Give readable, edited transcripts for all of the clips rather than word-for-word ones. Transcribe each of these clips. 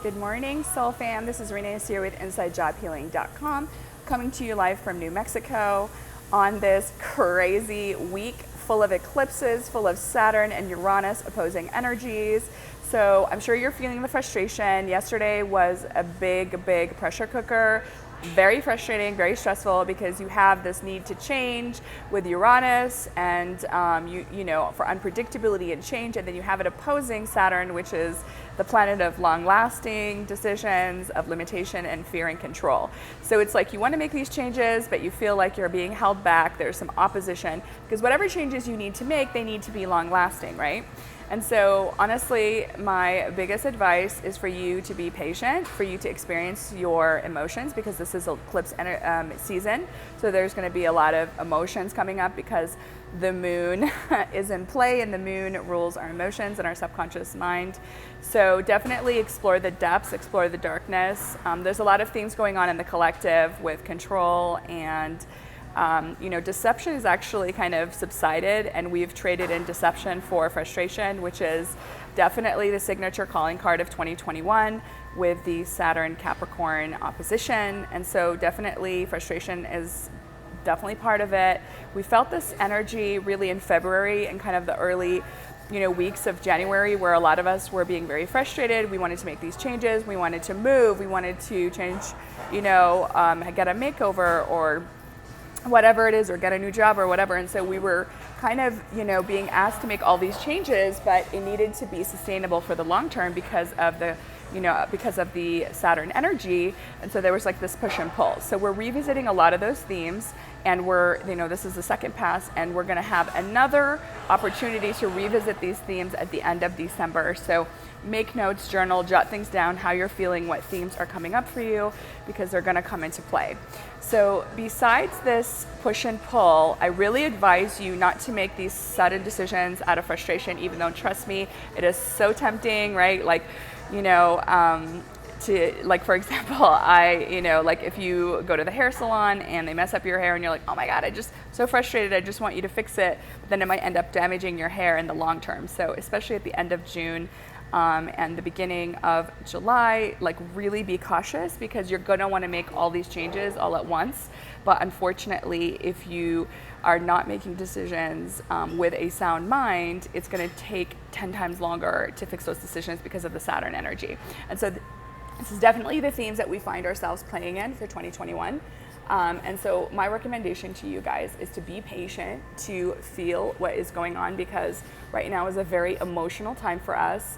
Good morning, Soul Fam. This is Renee here with InsideJobHealing.com, coming to you live from New Mexico on this crazy week full of eclipses, full of Saturn and Uranus opposing energies. So I'm sure you're feeling the frustration. Yesterday was a big pressure cooker. Very frustrating, very stressful, because you have this need to change with Uranus and you know, for unpredictability and change, and then you have it opposing Saturn, which is the planet of long-lasting decisions, of limitation and fear and control. So it's like you want to make these changes, but you feel like you're being held back. There's some opposition, because whatever changes you need to make, they need to be long-lasting, right? And so honestly, my biggest advice is for you to be patient, for you to experience your emotions, because this is eclipse season. So there's going to be a lot of emotions coming up because the moon is in play, and the moon rules our emotions and our subconscious mind. So definitely explore the depths, explore the darkness. There's a lot of things going on in the collective with control and you know, deception is actually kind of subsided, and we've traded in deception for frustration, which is definitely the signature calling card of 2021 with the Saturn Capricorn opposition. And so definitely frustration is definitely part of it. We felt this energy really in February and kind of the early, you know, weeks of January, where a lot of us were being very frustrated. We wanted to make these changes. We wanted to move. We wanted to change, you know, get a makeover or whatever it is, or get a new job or whatever. And so we were kind of, you know, being asked to make all these changes, but it needed to be sustainable for the long term because of the, you know, because of the Saturn energy. And so there was like this push and pull. So we're revisiting a lot of those themes, and we're, you know, this is the second pass, and we're going to have another opportunity to revisit these themes at the end of December. So make notes, journal, jot things down, how you're feeling, what themes are coming up for you, because they're going to come into play. So besides this push and pull, I really advise you not to make these sudden decisions out of frustration, even though, trust me, it is so tempting, right? Like, you know, to, like, for example, you know, like if you go to the hair salon and they mess up your hair and you're like, oh my God, I just so frustrated, I just want you to fix it, but then it might end up damaging your hair in the long term. So especially at the end of June, and the beginning of July, like really be cautious, because you're gonna wanna make all these changes all at once. But unfortunately, if you are not making decisions with a sound mind, it's gonna take 10 times longer to fix those decisions because of the Saturn energy. And so this is definitely the themes that we find ourselves playing in for 2021. And so my recommendation to you guys is to be patient, to feel what is going on, because right now is a very emotional time for us,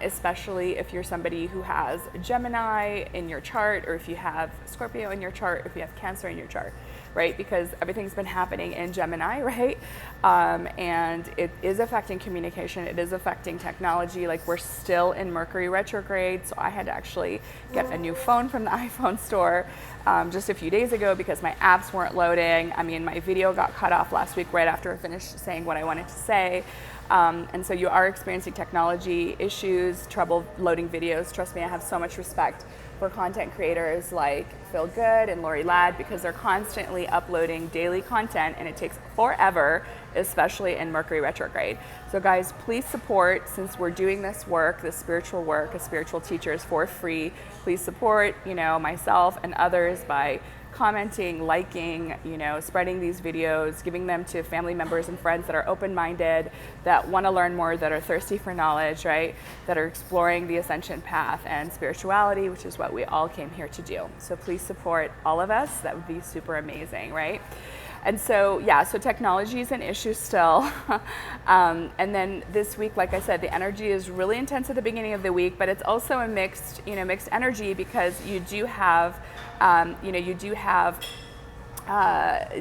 especially if you're somebody who has Gemini in your chart, or if you have Scorpio in your chart, or if you have Cancer in your chart, right? Because everything's been happening in Gemini, right? And it is affecting communication, it is affecting technology. Like, we're still in Mercury retrograde, so I had to actually get a new phone from the iPhone store just a few days ago because my apps weren't loading. I mean, my video got cut off last week right after I finished saying what I wanted to say. And so you are experiencing technology issues, trouble loading videos. Trust me, I have so much respect for content creators like Phil Good and Lori Ladd, because they're constantly uploading daily content, and it takes forever, especially in Mercury retrograde. So guys, please support, since we're doing this work, this spiritual work as spiritual teachers for free. Please support, you know, myself and others by commenting, liking, you know, spreading these videos, giving them to family members and friends that are open-minded, that want to learn more, that are thirsty for knowledge, right? That are exploring the ascension path and spirituality, which is what we all came here to do. So please support all of us. That would be super amazing, right? And so, yeah, so technology is an issue still. And then this week, like I said, the energy is really intense at the beginning of the week, but it's also a mixed, you know, mixed energy, because you do have, you know, you do have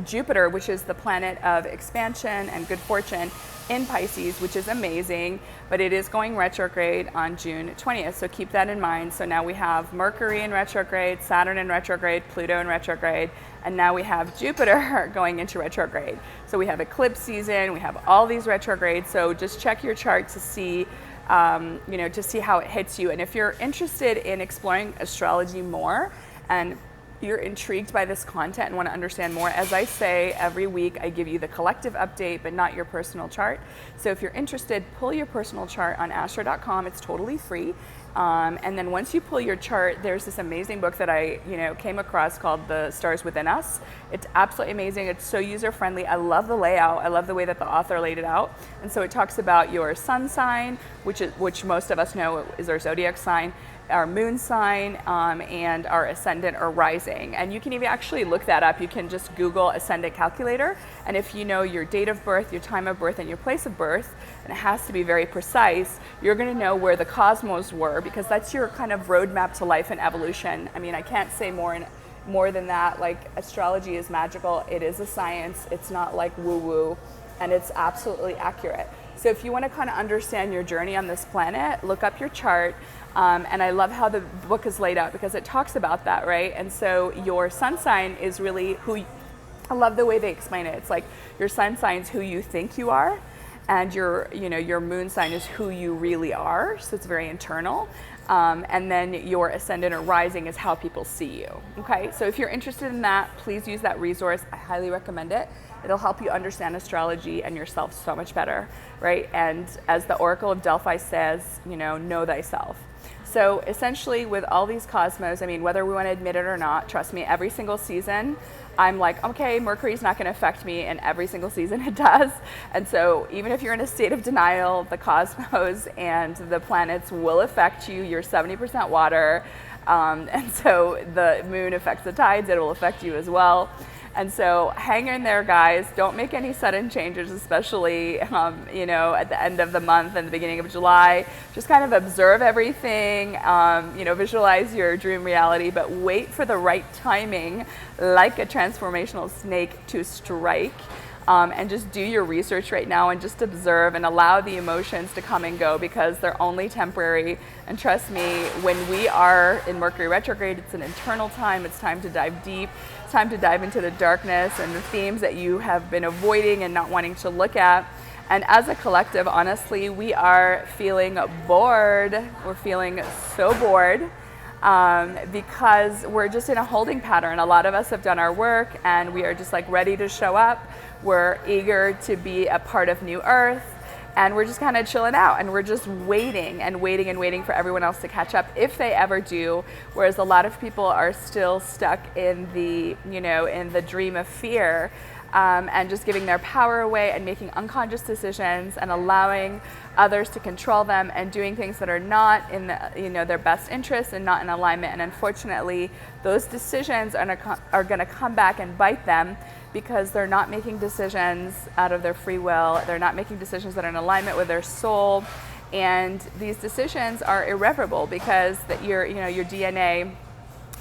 Jupiter, which is the planet of expansion and good fortune, in Pisces, which is amazing, but it is going retrograde on June 20th. So keep that in mind. So now we have Mercury in retrograde, Saturn in retrograde, Pluto in retrograde, and now we have Jupiter going into retrograde. So we have eclipse season, we have all these retrogrades. So just check your chart to see, you know, to see how it hits you. And if you're interested in exploring astrology more, and you're intrigued by this content and want to understand more, as I say every week, I give you the collective update, but not your personal chart. So if you're interested, pull your personal chart on astro.com. It's totally free. And then once you pull your chart, there's this amazing book that I, came across called The Stars Within Us. It's absolutely amazing. It's so user-friendly. I love the layout. I love the way that the author laid it out. And so it talks about your sun sign, which most of us know is our zodiac sign, our moon sign, and our ascendant or rising. And you can even actually look that up. You can just Google ascendant calculator. And if you know your date of birth, your time of birth, and your place of birth, and it has to be very precise, you're going to know where the cosmos were, because that's your kind of roadmap to life and evolution. I mean, I can't say more than that. Like, astrology is magical. It is a science. It's not like woo-woo, and it's absolutely accurate. So if you want to kind of understand your journey on this planet, look up your chart. And I love how the book is laid out, because it talks about that, right? And so your sun sign is really I love the way they explain it. It's like your sun sign is who you think you are, and your moon sign is who you really are. So it's very internal. And then your ascendant or rising is how people see you. Okay, so if you're interested in that, please use that resource. I highly recommend it. It'll help you understand astrology and yourself so much better, right? And as the Oracle of Delphi says, know thyself. So essentially, with all these cosmos, I mean, whether we want to admit it or not, trust me, every single season, I'm like, okay, Mercury's not going to affect me, and every single season it does. And so even if you're in a state of denial, the cosmos and the planets will affect you. You're 70% water, and so the moon affects the tides. It will affect you as well. And so hang in there, guys. Don't make any sudden changes, especially at the end of the month and the beginning of July. Just kind of observe everything, visualize your dream reality, but wait for the right timing, like a transformational snake, to strike. And just do your research right now and just observe and allow the emotions to come and go, because they're only temporary. And trust me, when we are in Mercury retrograde, it's an internal time. It's time to dive deep. It's time to dive into the darkness and the themes that you have been avoiding and not wanting to look at. And as a collective, honestly, we are feeling bored. We're feeling so bored. Because we're just in a holding pattern. A lot of us have done our work, and we are just like ready to show up. We're eager to be a part of New Earth, and we're just kind of chilling out, and we're just waiting and waiting and waiting for everyone else to catch up, if they ever do. Whereas a lot of people are still stuck in the, in the dream of fear. And just giving their power away and making unconscious decisions and allowing others to control them and doing things that are not in their best interest and not in alignment. And unfortunately, those decisions are going to come back and bite them, because they're not making decisions out of their free will. They're not making decisions that are in alignment with their soul. And these decisions are irreversible, because your DNA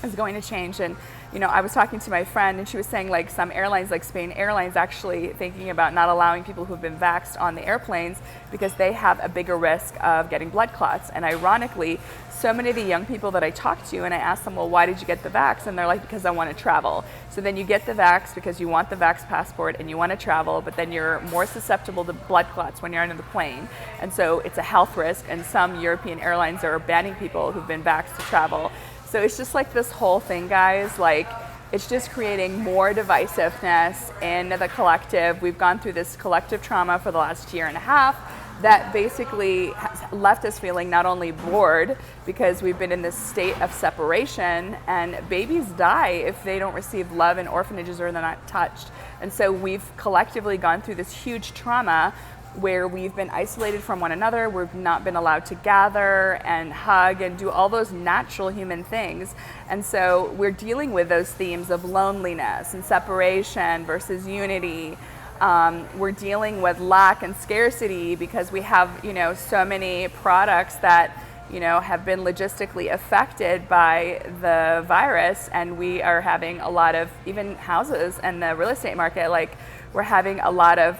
is going to change. And I was talking to my friend, and she was saying, like, some airlines, like Spain Airlines, actually thinking about not allowing people who've been vaxxed on the airplanes, because they have a bigger risk of getting blood clots. And ironically, so many of the young people that I talked to, and I asked them, well, why did you get the vax? And they're like, because I want to travel. So then you get the vax because you want the vax passport and you want to travel, but then you're more susceptible to blood clots when you're on the plane. And so it's a health risk, and some European airlines are banning people who've been vaxxed to travel. So it's just like this whole thing, guys, like, it's just creating more divisiveness in the collective. We've gone through this collective trauma for the last year and a half that basically has left us feeling not only bored, because we've been in this state of separation, and babies die if they don't receive love in orphanages or they're not touched. And so we've collectively gone through this huge trauma where we've been isolated from one another. We've not been allowed to gather and hug and do all those natural human things. And so we're dealing with those themes of loneliness and separation versus unity. We're dealing with lack and scarcity, because we have, so many products that, have been logistically affected by the virus, and we are having a lot of, even houses and the real estate market, like, we're having a lot of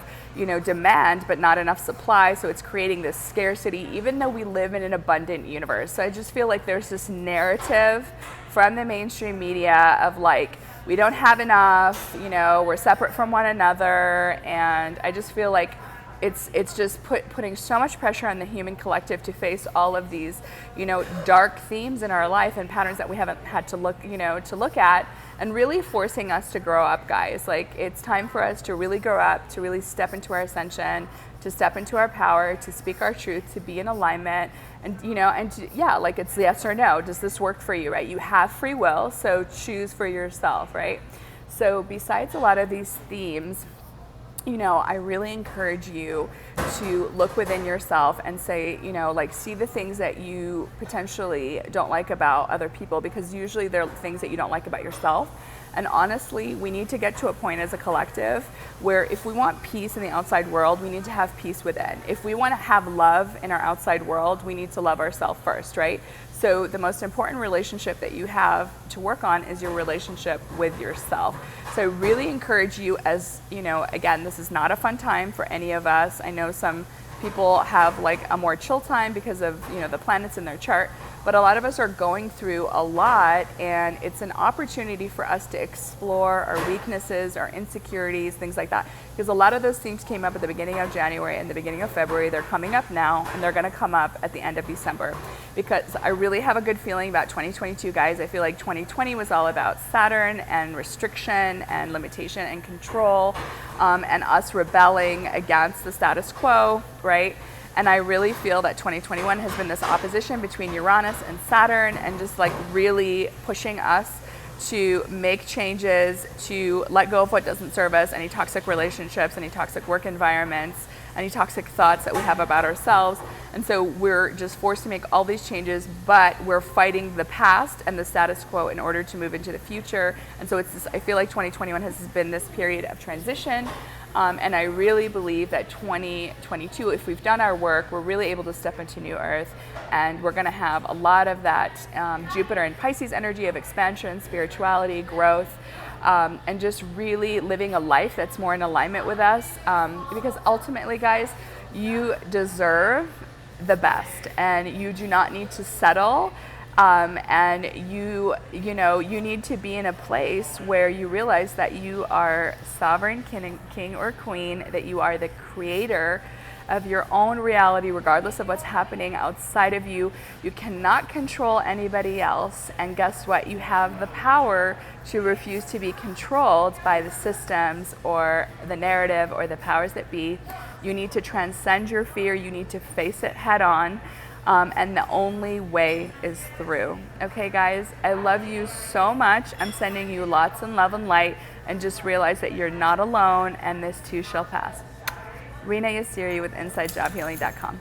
demand but not enough supply, so it's creating this scarcity, even though we live in an abundant universe. So I just feel like there's this narrative from the mainstream media of, like, we don't have enough, we're separate from one another, and I just feel like it's just putting so much pressure on the human collective to face all of these, dark themes in our life and patterns that we haven't had to look at. and really forcing us to grow up, guys. Like, it's time for us to really grow up, to really step into our ascension, to step into our power, to speak our truth, to be in alignment, and like, it's yes or no. Does this work for you, right? You have free will, so choose for yourself, right? So besides a lot of these themes, I really encourage you to look within yourself and say, like, see the things that you potentially don't like about other people, because usually they're things that you don't like about yourself. And honestly, we need to get to a point as a collective where if we want peace in the outside world, we need to have peace within. If we want to have love in our outside world, we need to love ourselves first, right? So the most important relationship that you have to work on is your relationship with yourself. So I really encourage you, as again, this is not a fun time for any of us. I know some people have like a more chill time because of the planets in their chart, but a lot of us are going through a lot, and it's an opportunity for us to explore our weaknesses, our insecurities, things like that, because a lot of those themes came up at the beginning of January and the beginning of February. They're coming up now, and they're going to come up at the end of December, because I really have a good feeling about 2022, guys. I feel like 2020 was all about Saturn and restriction and limitation and control, and us rebelling against the status quo, right? And I really feel that 2021 has been this opposition between Uranus and Saturn, and just like really pushing us to make changes, to let go of what doesn't serve us, any toxic relationships, any toxic work environments, any toxic thoughts that we have about ourselves. And so we're just forced to make all these changes, but we're fighting the past and the status quo in order to move into the future. And so I feel like 2021 has been this period of transition. And I really believe that 2022, if we've done our work, we're really able to step into New Earth, and we're going to have a lot of that Jupiter and Pisces energy of expansion, spirituality, growth, and just really living a life that's more in alignment with us. Because ultimately, guys, you deserve the best, and you do not need to settle. And you need to be in a place where you realize that you are sovereign king or queen, that you are the creator of your own reality, regardless of what's happening outside of you. You cannot control anybody else. And guess what? You have the power to refuse to be controlled by the systems or the narrative or the powers that be. You need to transcend your fear. You need to face it head on. And the only way is through. Okay, guys, I love you so much. I'm sending you lots of love and light, and just realize that you're not alone, and this too shall pass. Rena Yassiri with InsideJobHealing.com.